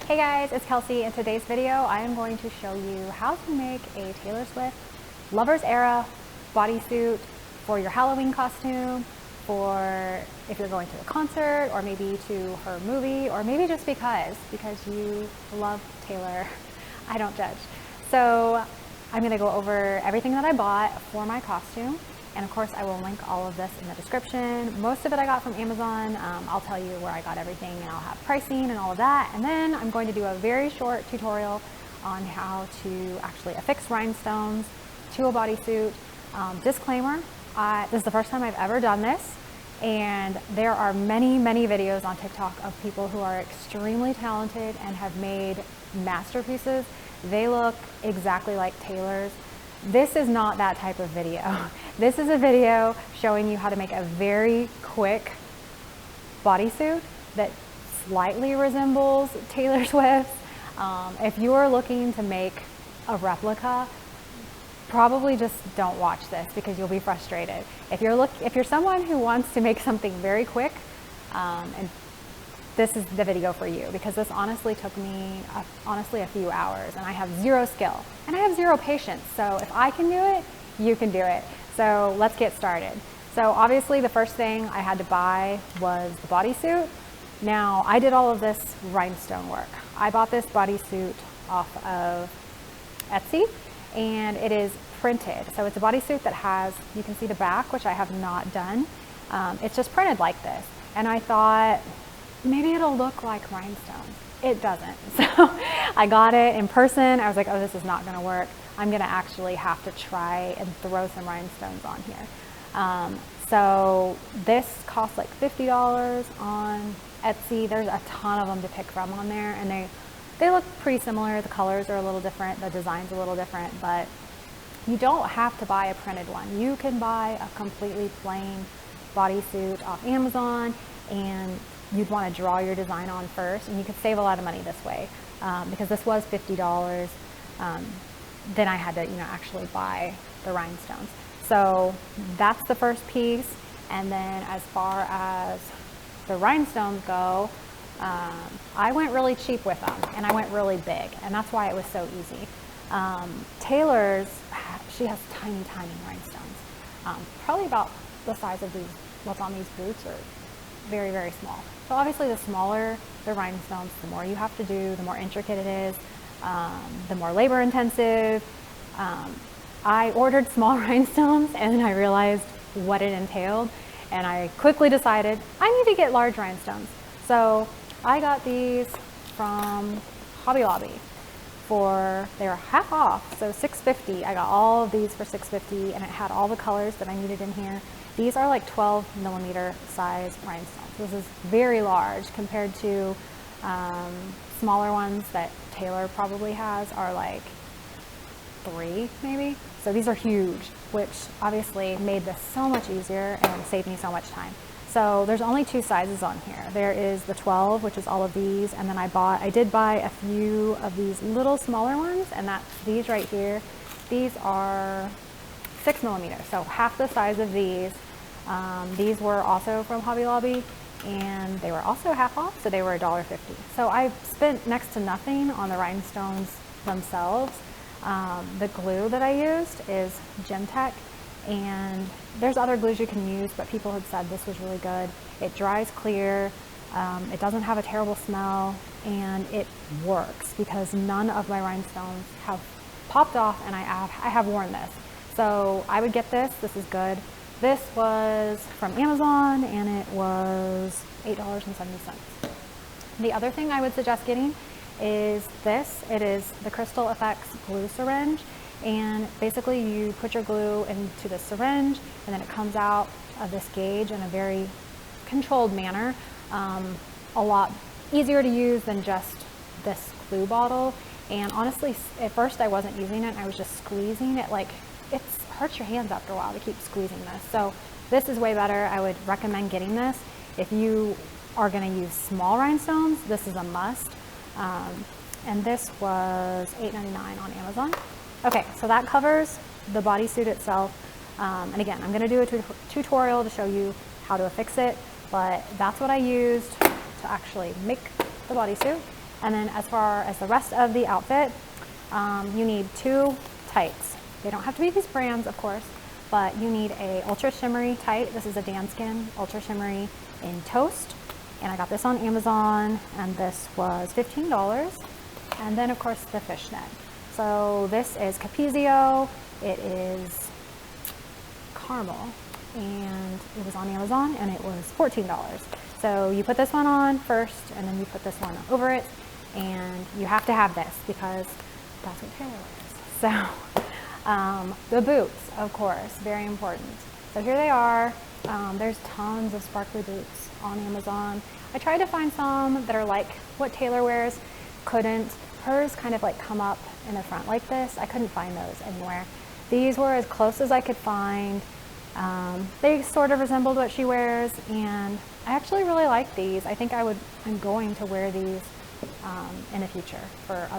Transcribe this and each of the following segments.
Hey guys, it's Kelsey. In today's video, I am going to show you how to make a Taylor Swift Lover's Era bodysuit for your Halloween costume, for if you're going to a concert, or maybe to her movie, or maybe just because you love Taylor. I don't judge. So I'm going to go over everything that I bought for my costume. And of course, I will link all of this in the description. Most of it I got from Amazon. I'll tell you where I got everything, and I'll have pricing and all of that. And then I'm going to do a very short tutorial on how to actually affix rhinestones to a bodysuit. Disclaimer, this is the first time I've ever done this. And there are many, many videos on TikTok of people who are extremely talented and have made masterpieces. They look exactly like Taylor's. This is not that type of video. This is a video showing you how to make a very quick bodysuit that slightly resembles Taylor Swift's. If you are looking to make a replica, probably just don't watch this because you'll be frustrated. If you're someone who wants to make something very quick, and this is the video for you, because this honestly took me a few hours, and I have zero skill and I have zero patience. So if I can do it, you can do it. So let's get started. So obviously the first thing I had to buy was the bodysuit. Now I did all of this rhinestone work. I bought this bodysuit off of Etsy, and it is printed. So it's a bodysuit that has, you can see the back, which I have not done. It's just printed like this. And I thought, maybe it'll look like rhinestones. It doesn't. So I got it in person. I was like, oh, this is not gonna work. I'm gonna actually have to try and throw some rhinestones on here. So this costs like $50 on Etsy. There's a ton of them to pick from on there, and they look pretty similar. The colors are a little different, the design's a little different, but you don't have to buy a printed one. You can buy a completely plain bodysuit off Amazon, and you'd want to draw your design on first, and you could save a lot of money this way, because this was $50. Then I had to, actually buy the rhinestones. So that's the first piece. And then as far as the rhinestones go, I went really cheap with them, and I went really big, and that's why it was so easy. Taylor's, she has tiny, tiny rhinestones, probably about the size of what's on these boots, or very, very small. So obviously the smaller the rhinestones, the more you have to do, the more intricate it is, the more labor intensive. I ordered small rhinestones, and then I realized what it entailed, and I quickly decided I need to get large rhinestones. So I got these from Hobby Lobby they were half off, so $6.50. I got all of these for $6.50, and it had all the colors that I needed in here. These are like 12mm size rhinestones. This is very large compared to smaller ones that Taylor probably has are like 3 maybe. So these are huge, which obviously made this so much easier and saved me so much time. So there's only 2 sizes on here. There is the 12, which is all of these, and then I did buy a few of these little smaller ones, and that's these right here. These are 6mm, so half the size of these. These were also from Hobby Lobby, and they were also half off, so they were $1.50. So I spent next to nothing on the rhinestones themselves. The glue that I used is Gem Tech, and there's other glues you can use, but people had said this was really good. It dries clear, it doesn't have a terrible smell, and it works because none of my rhinestones have popped off, and I have worn this. So I would get this. This is good. This was from Amazon, and it was $8.70. The other thing I would suggest getting is this. It is the Crystal Effects glue syringe, and basically you put your glue into the syringe, and then it comes out of this gauge in a very controlled manner. A lot easier to use than just this glue bottle. And honestly, at first I wasn't using it. I was just squeezing it. Like, it hurts your hands after a while to keep squeezing this. So this is way better. I would recommend getting this. If you are going to use small rhinestones, this is a must. And this was $8.99 on Amazon. Okay, so that covers the bodysuit itself. And again, I'm going to do a tutorial to show you how to affix it, but that's what I used to actually make the bodysuit. And then as far as the rest of the outfit, you need 2 tights. They don't have to be these brands, of course, but you need a ultra shimmery tight. This is a Danskin ultra shimmery in Toast. And I got this on Amazon, and this was $15. And then of course the fishnet. So this is Capezio. It is caramel, and it was on Amazon, and it was $14. So you put this one on first, and then you put this one over it, and you have to have this because that's what Taylor wears. So the boots, of course, very important. So here they are. There's tons of sparkly boots on Amazon. I tried to find some that are like what Taylor wears. Couldn't. Hers kind of like come up in the front like this. I couldn't find those anywhere. These were as close as I could find. They sort of resembled what she wears, and I actually really like these. I think I'm going to wear these in the future for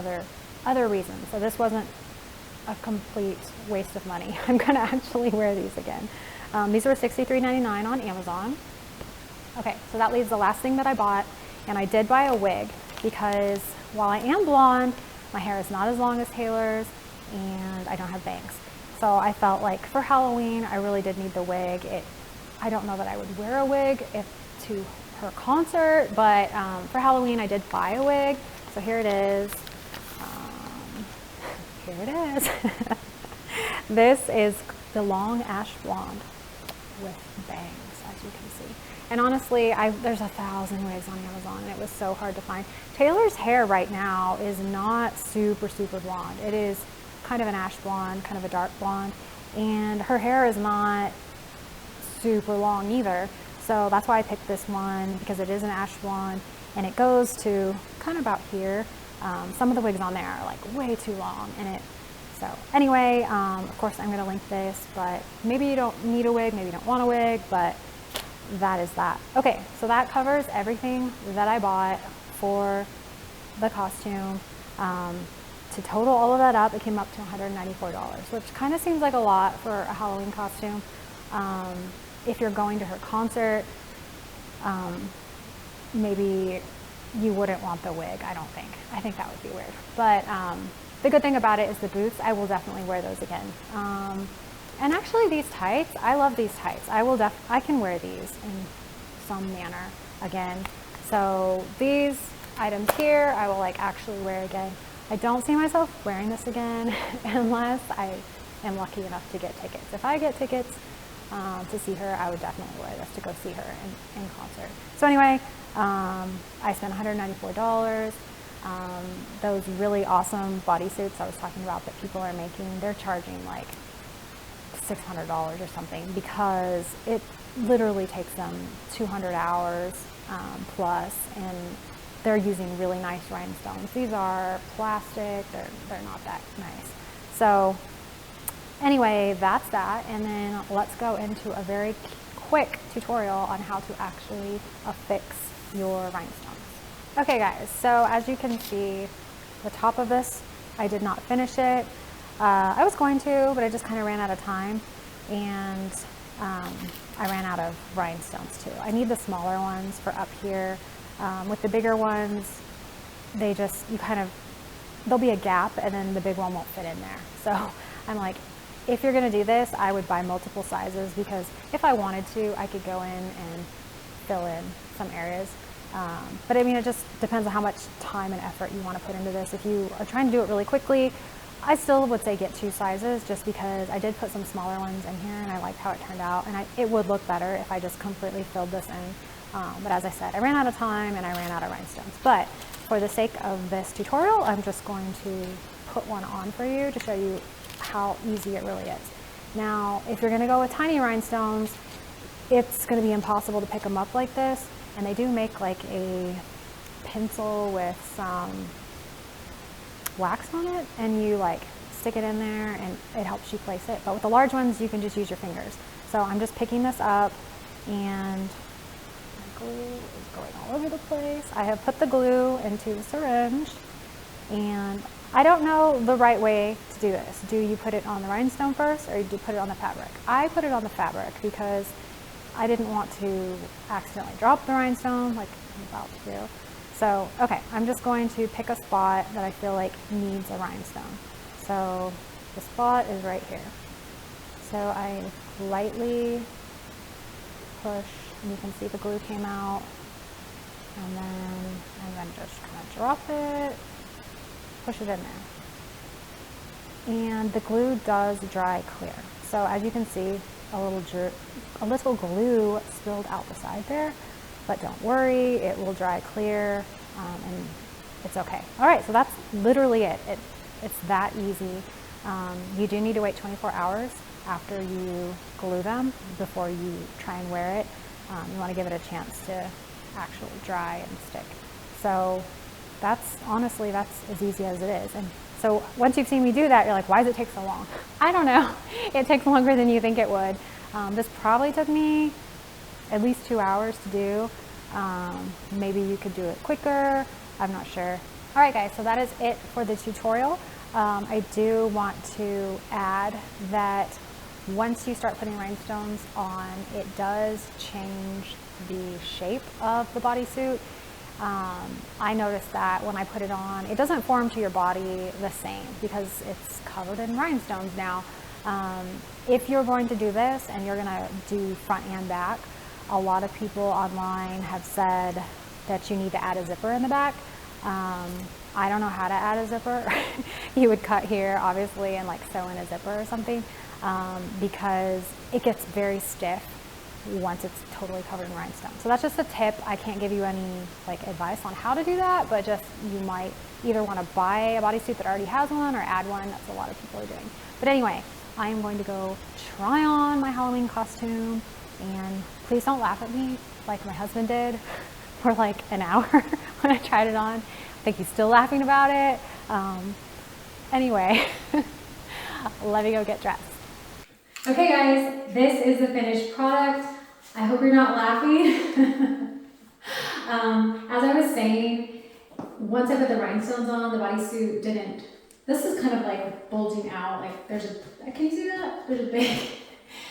other reasons. So this wasn't a complete waste of money. I'm gonna actually wear these again. These were $63.99 on Amazon. Okay, so that leaves the last thing that I bought, and I did buy a wig because while I am blonde, my hair is not as long as Taylor's, and I don't have bangs. So I felt like for Halloween, I really did need the wig. I don't know that I would wear a wig to her concert, but for Halloween, I did buy a wig. So here it is. Here it is. This is the long ash blonde with bangs, as you can see. And honestly, there's 1,000 wigs on Amazon, and it was so hard to find. Taylor's hair right now is not super, super blonde. It is kind of an ash blonde, kind of a dark blonde, and her hair is not super long either. So that's why I picked this one, because it is an ash blonde, and it goes to kind of about here. Some of the wigs on there are like way too long, so anyway, of course I'm going to link this, but maybe you don't need a wig, maybe you don't want a wig, but that is that. Okay, so that covers everything that I bought for the costume. To total all of that up, it came up to $194, which kind of seems like a lot for a Halloween costume. If you're going to her concert, maybe you wouldn't want the wig, I don't think. I think that would be weird. But the good thing about it is the boots. I will definitely wear those again. And actually these tights, I love these tights. I can wear these in some manner again. So these items here, I will like actually wear again. I don't see myself wearing this again unless I am lucky enough to get tickets. If I get tickets to see her, I would definitely wear this to go see her in concert. So anyway, I spent $194. Those really awesome bodysuits I was talking about that people are making, they're charging like $600 or something because it literally takes them 200 hours plus, and they're using really nice rhinestones. These are plastic, they're not that nice. So anyway, that's that, and then let's go into a very quick tutorial on how to actually affix your rhinestones. Okay guys, so as you can see, the top of this, I did not finish it. I was going to, but I just kind of ran out of time, and I ran out of rhinestones too. I need the smaller ones for up here. With the bigger ones, there'll be a gap, and then the big one won't fit in there. So I'm like, if you're gonna do this, I would buy multiple sizes, because if I wanted to, I could go in and fill in some areas. But I mean, it just depends on how much time and effort you want to put into this. If you are trying to do it really quickly, I still would say get 2 sizes, just because I did put some smaller ones in here and I liked how it turned out, and it would look better if I just completely filled this in. But as I said, I ran out of time and I ran out of rhinestones. But for the sake of this tutorial, I'm just going to put one on for you to show you how easy it really is. Now, if you're going to go with tiny rhinestones, it's going to be impossible to pick them up like this. And they do make like a pencil with some wax on it, and you like stick it in there and it helps you place it. But with the large ones, you can just use your fingers. So I'm just picking this up, and my glue is going all over the place. I have put the glue into the syringe, and I don't know the right way to do this. Do you put it on the rhinestone first, or do you put it on the fabric? I put it on the fabric because I didn't want to accidentally drop the rhinestone like I'm about to do. So, okay, I'm just going to pick a spot that I feel like needs a rhinestone. So the spot is right here. So I lightly push, and you can see the glue came out, and then just kind of drop it, push it in there. And the glue does dry clear. So as you can see, a little glue spilled out the side there, but don't worry, it will dry clear, and it's okay. All right, so that's literally it. It's that easy. You do need to wait 24 hours after you glue them before you try and wear it. You want to give it a chance to actually dry and stick. So honestly, that's as easy as it is. And so once you've seen me do that, you're like, why does it take so long? I don't know. It takes longer than you think it would. This probably took me at least 2 hours to do. Maybe you could do it quicker. I'm not sure. All right, guys, so that is it for the tutorial. I do want to add that once you start putting rhinestones on, it does change the shape of the bodysuit. I noticed that when I put it on, it doesn't form to your body the same because it's covered in rhinestones now. If you're going to do this and you're going to do front and back, a lot of people online have said that you need to add a zipper in the back. I don't know how to add a zipper. You would cut here, obviously, and like sew in a zipper or something, because it gets very stiff once it's totally covered in rhinestone. So that's just a tip. I can't give you any like advice on how to do that, but just you might either want to buy a bodysuit that already has one or add one. That's what a lot of people are doing. But anyway, I am going to go try on my Halloween costume, and please don't laugh at me like my husband did for like an hour when I tried it on. I think he's still laughing about it. Anyway, let me go get dressed. Okay guys, this is the finished product. I hope you're not laughing. As I was saying, once I put the rhinestones on, the bodysuit didn't, this is kind of like bulging out, like there's a, can you see that? There's a big,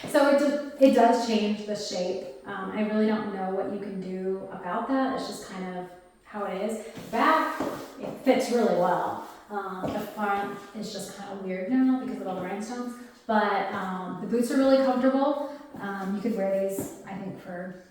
so it does change the shape. I really don't know what you can do about that. It's just kind of how it is. Back, it fits really well. The front is just kind of weird now because of all the rhinestones, but the boots are really comfortable. You could wear these, I think, for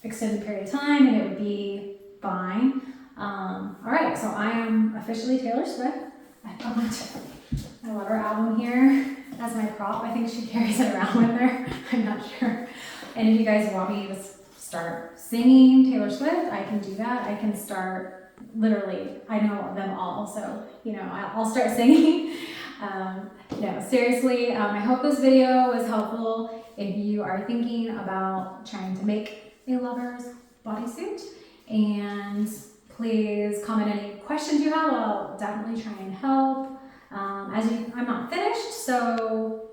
extended period of time and it would be fine. All right, so I am officially Taylor Swift. I love her album here as my prop. I think she carries it around with her. I'm not sure. And if you guys want me to start singing Taylor Swift, I can do that. I can start, literally, I know them all, so, you know, I'll start singing. No, seriously, I hope this video was helpful if you are thinking about trying to make a lover's bodysuit. And please comment any questions you have. I'll definitely try and help. I'm not finished, so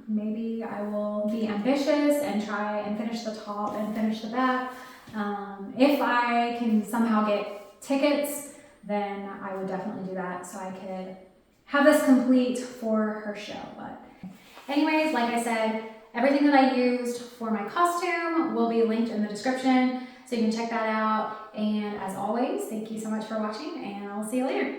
maybe I will be ambitious and try and finish the top and finish the back. If I can somehow get tickets, then I would definitely do that so I could have this complete for her show. But anyways, like I said, everything that I used for my costume will be linked in the description, so you can check that out. And as always, thank you so much for watching, and I'll see you later.